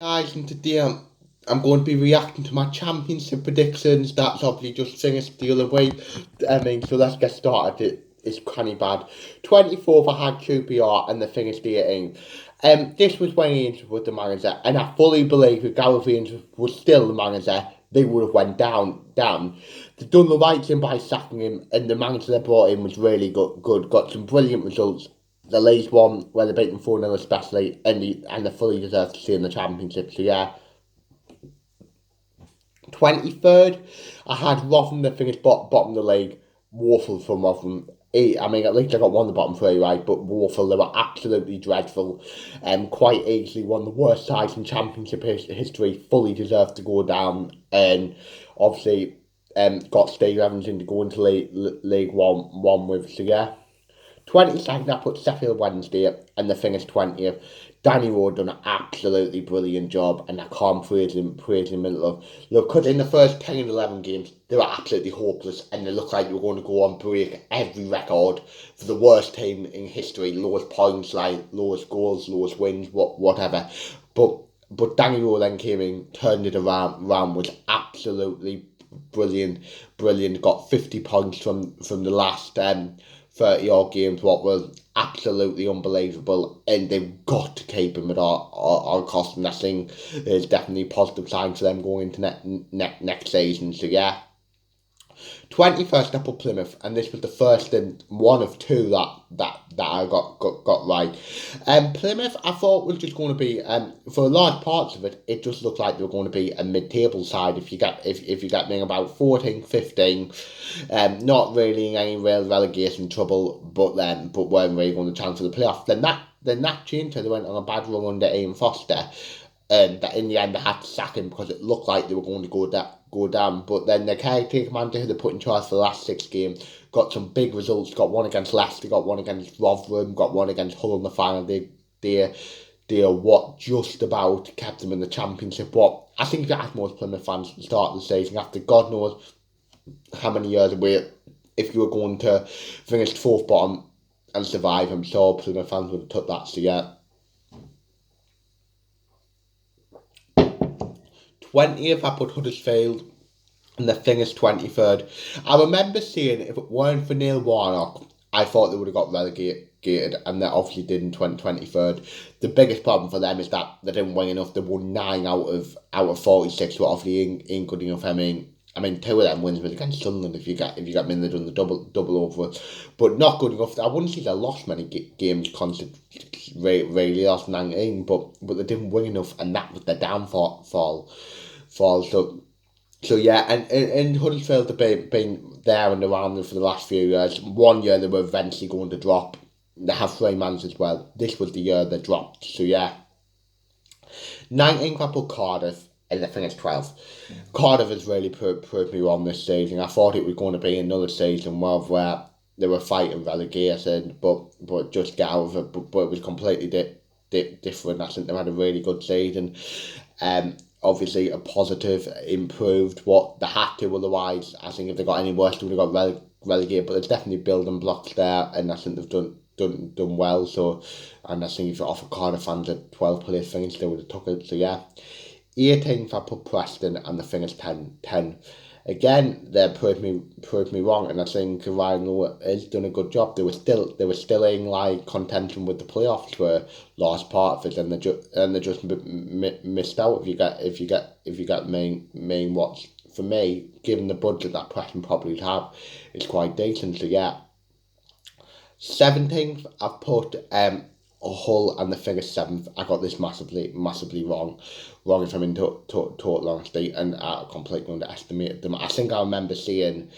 Guys, and today I'm going to be reacting to my championship predictions. That's obviously just finished the other way. So let's get started. It's kind of bad. 24th, I had QPR and they finished the 18th. This was when Ainge was the manager, and I fully believe if Gareth Ainge was still the manager, they would have went down. They've done the right thing by sacking him, and the manager they brought in was really good. Got some brilliant results. The Leeds one where they beat them 4-0 especially, and they fully deserve to stay in the championship. So yeah, 23rd, I had Rotherham that finished bottom of the league. Woeful from Rotherham. I mean, at least I got one of the bottom three right, but woeful. They were absolutely dreadful. Quite easily one of the worst sides in championship history. Fully deserved to go down, and obviously, got Steve Evans in to go into League One with. So yeah. 22nd, I put Sheffield Wednesday, and they finished 20th. Danny Rowe done an absolutely brilliant job, and I can't praise him enough. Look, because in the first 10 and 11 games, they were absolutely hopeless, and they looked like they were going to go on break every record for the worst team in history, lowest points line, lowest goals, lowest wins, whatever. But Danny Rowe then came in, turned it around, was absolutely brilliant. Got 50 points from the last 30 odd games, what was absolutely unbelievable, and they've got to keep him at all costs. And I think there's definitely a positive sign for them going into next season. So yeah. 21st, I put Plymouth, and this was the first and one of two that I got right. Plymouth, I thought was just going to be for large parts of it. It just looked like they were going to be a mid-table side. If you got me about 14, 15, not really in any real relegation trouble, but weren't really going to chance for the playoffs. Then that changed. They went on a bad run under Ian Foster. And that in the end they had to sack him because it looked like they were going to go down. But then the caretaker manager who they put in charge for the last 6 games got some big results. Got one against Leicester, got one against Rotherham, got one against Hull in the final. They what just about kept them in the championship. But I think that most Plymouth fans at the start of the season, after God knows how many years away, if you were going to finish 4th bottom and survive, I'm sure Plymouth fans would have took that. So yeah. 20th, I put Huddersfield, and the thing is 23rd. I remember saying if it weren't for Neil Warnock, I thought they would have got relegated, and they obviously did in 23rd. The biggest problem for them is that they didn't win enough. They won 9 out of 46, but obviously ain't good enough. I mean, 2 of them wins was against Sunderland. If you got me, they've done the double over, but not good enough. I wouldn't say they lost many games. Really lost 19, but they didn't win enough, and that was the downfall. So yeah, and Huddersfield have been there and around for the last few years. One year they were eventually going to drop. They have 3 managers as well. This was the year they dropped. So yeah. 19th, I put Cardiff, and they finished 12th. Cardiff has really proved me wrong this season. I thought it was going to be another season where they were fighting relegation, but just get out of it. But it was completely different. I think they had a really good season. Obviously a positive, improved what they had to. Otherwise, I think if they got any worse, they would have got relegated. But there's definitely building blocks there, and I think they've done well. So, and I think if you offer Cardiff fans a 12th place finish, they would have took it. So yeah. 18th, I put Preston, and the finish 10. Again, they proved me wrong, and I think Ryan Lowe has done a good job. They were still in like contention with the playoffs for large part of it, and they just missed out. If you get main what's for me, given the budget that Preston probably have, it's quite decent. So yeah. 17th, I've put Hull, and the figure 7th. I got this massively wrong if I'm in total honesty, and I completely underestimated them. I think I remember seeing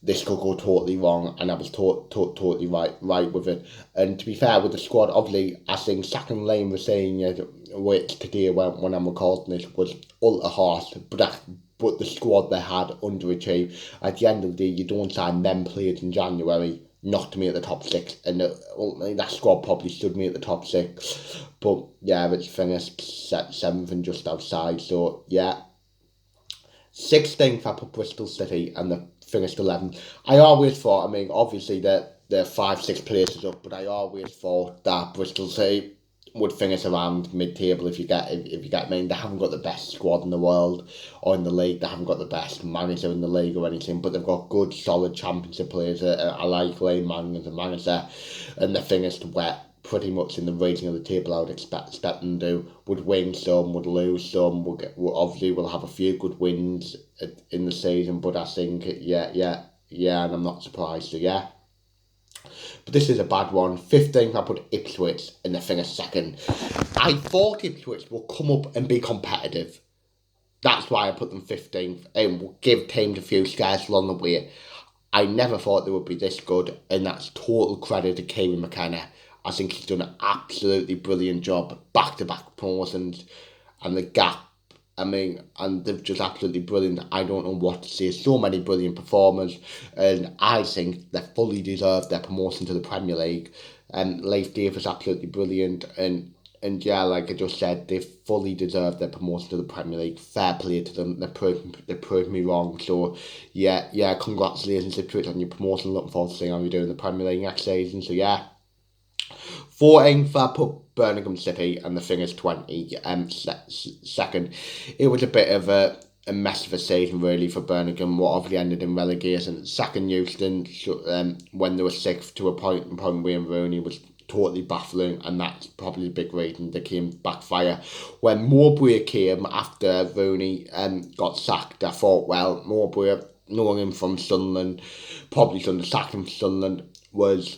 this could go totally wrong, and I was totally right with it. And to be fair with the squad, obviously, I think Second Lane was saying which today when I'm recording this was ultra harsh, but the squad they had underachieved. At the end of the day, you don't sign them players in January not to me at the top 6, and ultimately that squad probably stood me at the top 6. But yeah, it's finished 7th and just outside. So yeah. 16th, I put Bristol City, and they finished 11th. I always thought, I mean, obviously they're 5-6 places up, but I always thought that Bristol City would finish around mid-table if you get me. They haven't got the best squad in the world or in the league. They haven't got the best manager in the league or anything, but they've got good, solid championship players. I like Lane Manning as a manager, and they finished where pretty much in the region of the table I would expect them to. Would win some, would lose some. Obviously we'll have a few good wins in the season, but I think and I'm not surprised. So yeah. But this is a bad one. 15th, I put Ipswich in the finish second. I thought Ipswich will come up and be competitive. That's why I put them 15th and will give teams a few scares along the way. I never thought they would be this good, and that's total credit to Kieran McKenna. I think he's done an absolutely brilliant job, back-to-back promotions, and the gap. And they're just absolutely brilliant. I don't know what to say. So many brilliant performers, and I think they fully deserve their promotion to the Premier League. Leif Davis absolutely brilliant, and yeah, like I just said, they fully deserve their promotion to the Premier League. Fair play to them. They proved me wrong. So yeah, congratulations Ipswich on your promotion. Looking forward to seeing how you do in the Premier League next season. So yeah. 14th, I put Birmingham City, and the finish 20 second. It was a bit of a mess of a season really for Birmingham. What obviously ended in relegation. Second Euston, when they were sixth to a point, and Wayne Rooney was totally baffling, and that's probably the big reason they came backfire. When Mowbray came after Rooney got sacked, I thought, well, Mowbray, knowing him from Sunderland, probably shouldn't have sacked him from Sunderland, was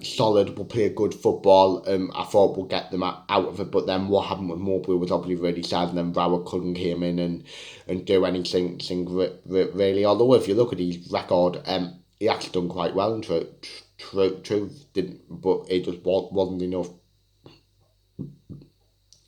solid, will play good football. I thought we'll get them out of it, but then what happened with Mowbray was obviously really sad, and then Rower couldn't came in and do anything really. Although if you look at his record, he actually done quite well in truth, didn't, but it just wasn't enough.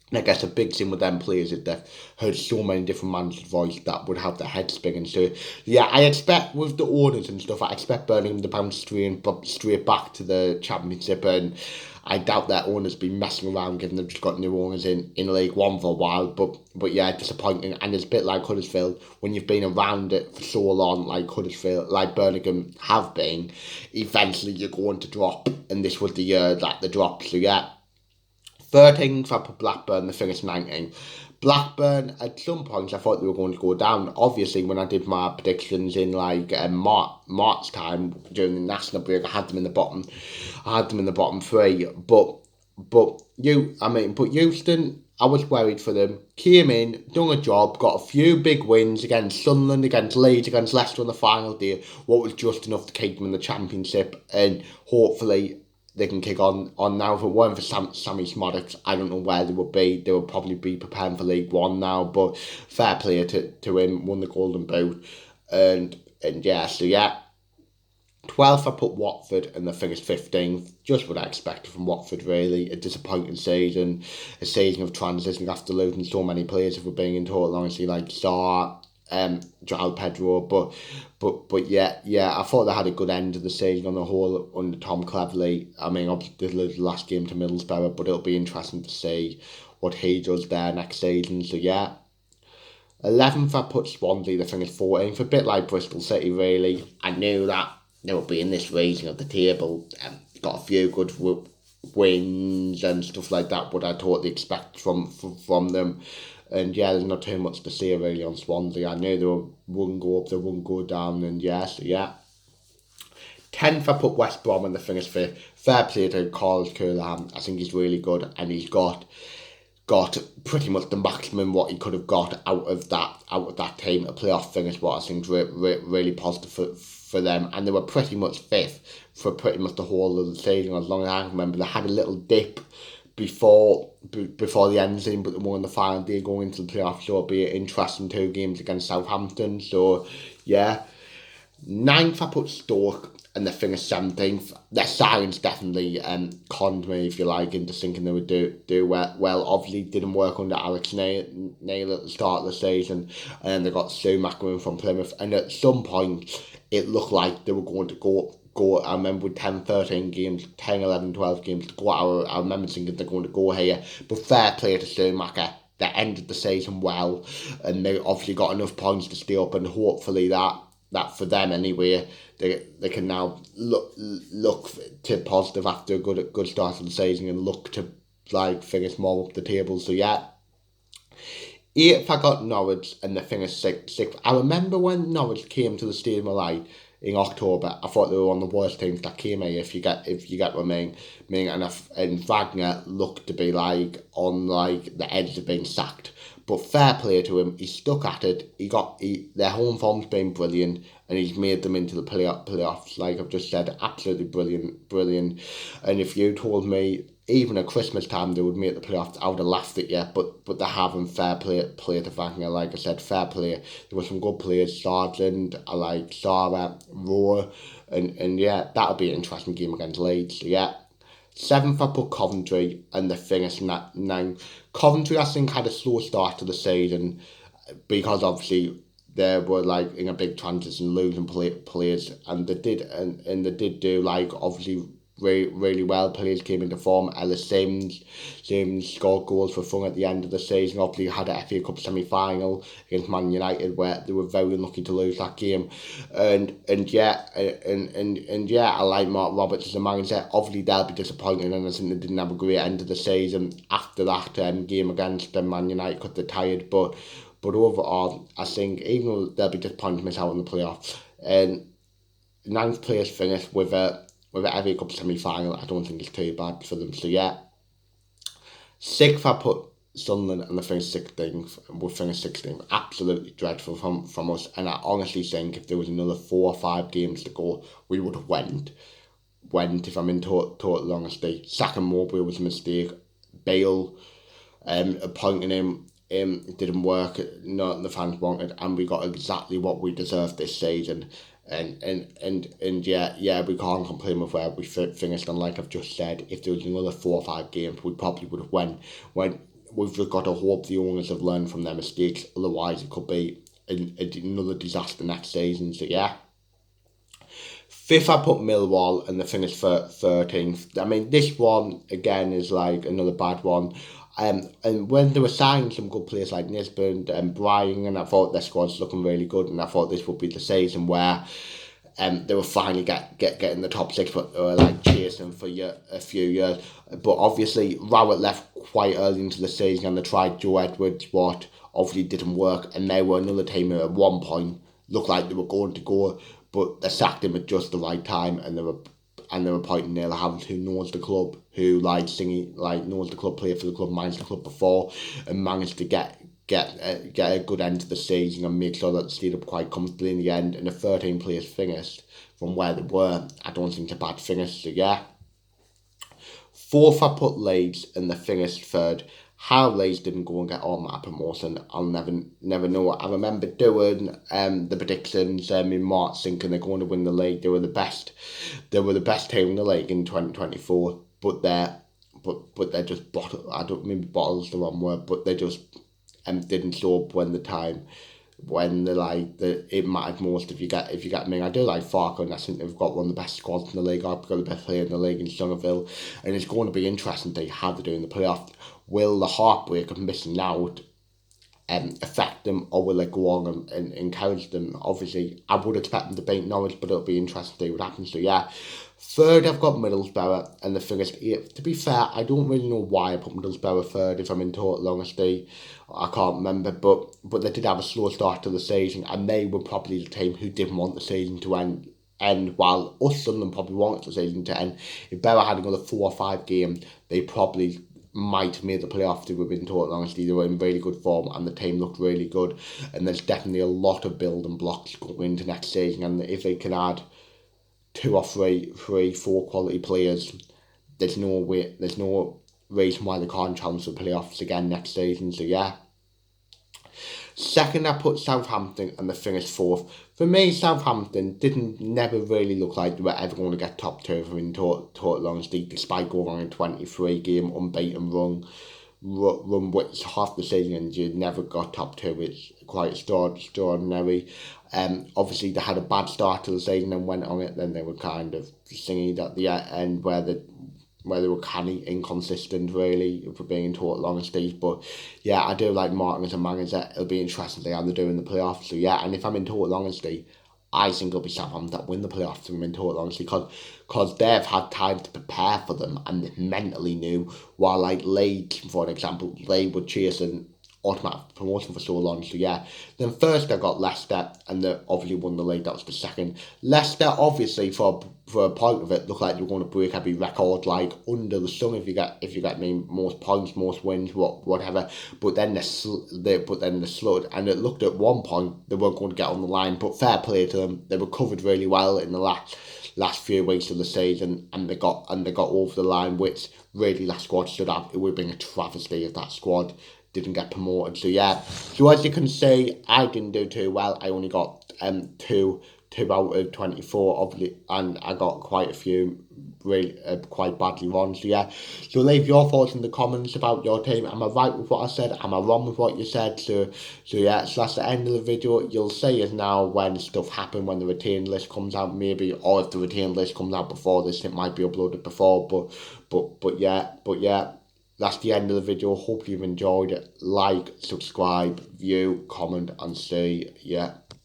And I guess a big thing with them players is they've heard so many different managers' voice that would have their head spinning. So yeah, I expect with the orders and stuff, I expect Birmingham to bounce straight back to the Championship, and I doubt their owners be messing around given they've just got new owners in League One for a while. But yeah, disappointing, and it's a bit like Huddersfield when you've been around it for so long, like Huddersfield, like Birmingham have been. Eventually, you're going to drop, and this was the year that the drop. So yeah. 13th, I put Blackburn, the finish 19th. Blackburn, at some point, I thought they were going to go down. Obviously, when I did my predictions in like March time during the national break, I had them in the bottom. I had them in the bottom three. But Euston, I was worried for them. Came in, done a job, got a few big wins against Sunderland, against Leeds, against Leicester on the final day. What was just enough to keep them in the Championship, and hopefully they can kick on now. If it weren't for Sammy Szmodics, I don't know where they would be. They would probably be preparing for League One now, but fair play to him, won the Golden Boot. And yeah, so yeah. 12th, I put Watford, and they finished 15th. Just what I expected from Watford, really. A disappointing season. A season of transition after losing so many players, if we're being in total honesty, like Sarr, Joao Pedro, but yeah, I thought they had a good end of the season on the whole under Tom Cleverley. I mean, obviously they lose the last game to Middlesbrough, but it'll be interesting to see what he does there next season. So yeah. 11th, I put Swansea, they finished 14th, a bit like Bristol City really. I knew that they would be in this region of the table, got a few good wins and stuff like that, but I totally expect from them. And yeah, there's not too much to say really on Swansea. I knew they wouldn't go up, they wouldn't go down, and yeah, so yeah. 10th, I put West Brom, and they finished fifth. Fair play to Carl Cunningham. I think he's really good, and he's got pretty much the maximum what he could have got out of that team. A playoff finish, what I think is really positive for them, and they were pretty much fifth for pretty much the whole of the season. As long as I remember, they had a little dip before the end scene, but they won the final day going into the playoffs, so it'll be an interesting 2 games against Southampton. So yeah. 9th, I put Stoke, and they finished 17th. Their silence definitely conned me, if you like, into thinking they would do well. Obviously didn't work under Alex Neil at the start of the season, and then they got Sumac in from Plymouth, and at some point it looked like they were going to go. I remember with 10, 13 games, 10, 11, 12 games to go out. I remember thinking they're going to go here. But fair play to Schumacher. They ended the season well, and they obviously got enough points to stay up, and hopefully that for them anyway, they can now look to positive after a good start of the season, and look to like figures more up the table. So yeah, eighth I got Norwich and they finished sixth. I remember when Norwich came to the Stadium of Light in October, I thought they were one of the worst teams that came here. If you get what I mean, and Wagner looked to be like on like the edge of being sacked. But fair play to him, he stuck at it. Their home form's been brilliant, and he's made them into the playoffs. Like I've just said, absolutely brilliant. And if you told me even at Christmas time they would make the playoffs, I would have laughed at you. But they haven't. Fair play to Wagner. Like I said, fair play. There were some good players. Sargent, I like Sarah, Roar, and yeah, that'll be an interesting game against Leeds. So yeah. Seventh, I put Coventry, and they finished nine. Coventry, I think, had a slow start to the season because obviously they were like in a big transition, losing players, and they did do like obviously really well. Players came into form. Ellis Sims scored goals for fun at the end of the season. Obviously had a FA Cup semi-final against Man United where they were very unlucky to lose that game. And yeah, I like Mark Roberts as a manager. Obviously they'll be disappointed, and I think they didn't have a great end of the season after that game against Man United because they're tired. But overall, I think even though they'll be disappointed to miss out on the playoffs, and ninth place finish with an FA Cup semi-final, I don't think it's too bad for them. So yeah, sixth I put Sunderland, and they finished 16th. We'll finish 16th. Absolutely dreadful from us. And I honestly think if there was another 4 or 5 games to go, we would have went. If I'm in total honesty. Sacking Mowbray was a mistake. Bale appointing him didn't work. Not the fans wanted, and we got exactly what we deserved this season. And yeah, we can't complain with where we finished. And like I've just said, if there was another 4 or 5 games, we probably would have won. We've just got to hope the owners have learned from their mistakes. Otherwise, it could be another disaster next season. So yeah. Fifth, I put Millwall, and they finished for 13th. I mean, this one again is like another bad one. And when they were signing some good players like Nisbet and Bryan, and I thought their squad's looking really good, and I thought this would be the season where they were finally get in the top 6, but they were like chasing for a few years. But obviously, Rowett left quite early into the season, and they tried Joe Edwards, what obviously didn't work, and they were another team who at one point looked like they were going to go, but they sacked him at just the right time, and they were appointing Neil Havens, who knows the club, who knows the club, played for the club, managed the club before, and managed to get a good end to the season and make sure that they stayed up quite comfortably in the end. And the 13 players finished from where they were. I don't think it's a bad finish. So yeah. Fourth, I put Leeds, and they finished third. How Leeds didn't go and get all that promotion, I'll never know. I remember doing the predictions in March, thinking they're going to win the league. They were the best team in the league in 2024, but they're just I don't mean bottles the wrong word, but they just didn't show up when it mattered most. If you get me, I do like Farker, and I think they've got one of the best squads in the league. I've got the best player in the league in Somerville, and it's going to be interesting to see how they do in the playoffs. Will the heartbreak of missing out affect them, or will they go on and encourage them? Obviously, I would expect them to beat Norwich, but it'll be interesting to see what happens. So yeah, third I've got Middlesbrough, and they finished 8th. To be fair, I don't really know why I put Middlesbrough third, if I'm in total honesty. I can't remember, but they did have a slow start to the season, and they were probably the team who didn't want the season to end, while us Sunderland probably wanted the season to end. If Borough had another 4 or 5 games, they probably might have made the playoffs, to have been total honesty. They were in really good form, and the team looked really good, and there's definitely a lot of building blocks going into next season, and if they can add 2 or 3, 4 quality players, there's no reason why they can't challenge the playoffs again next season. So yeah. Second, I put Southampton, and they finished 4th. For me, Southampton never really look like they were ever going to get top 2 for in total honesty, despite going on a 23-game unbeaten run with half the season, and you never got top 2. It's quite extraordinary. Obviously they had a bad start to the season and went on it. Then they were kind of singing at the end where they were kind of inconsistent, really, for being in total honesty. But yeah, I do like Martin as a manager. It'll be interesting to see how they do in the playoffs. So yeah, and if I'm in total honesty, I think it'll be Southampton that win the playoffs, to in total honesty, because they've had time to prepare for them and they mentally knew, while like Leeds, for example, they were chasing automatic promotion for so long. So yeah, then first I got Leicester, and they obviously won the league. That was the second. Leicester, obviously, for a point of it, looked like they were going to break every record like under the sun. If you get me, most points, most wins, whatever. But then they slowed, and it looked at one point they weren't going to get on the line. But fair play to them, they recovered really well in the last few weeks of the season, and they got over the line, which really that squad stood up. It would have been a travesty if that squad didn't get promoted. So yeah, so as you can see, I didn't do too well. I only got two out of 24, obviously, and I got quite a few really quite badly wrong. So yeah, so leave your thoughts in the comments about your team. Am I right with what I said? Am I wrong with what you said? So yeah, so that's the end of the video. You'll see it now when stuff happens, when the retained list comes out, maybe, or if the retained list comes out before this, it might be uploaded before. But yeah. That's the end of the video. Hope you've enjoyed it. Like, subscribe, view, comment, and see. Yeah.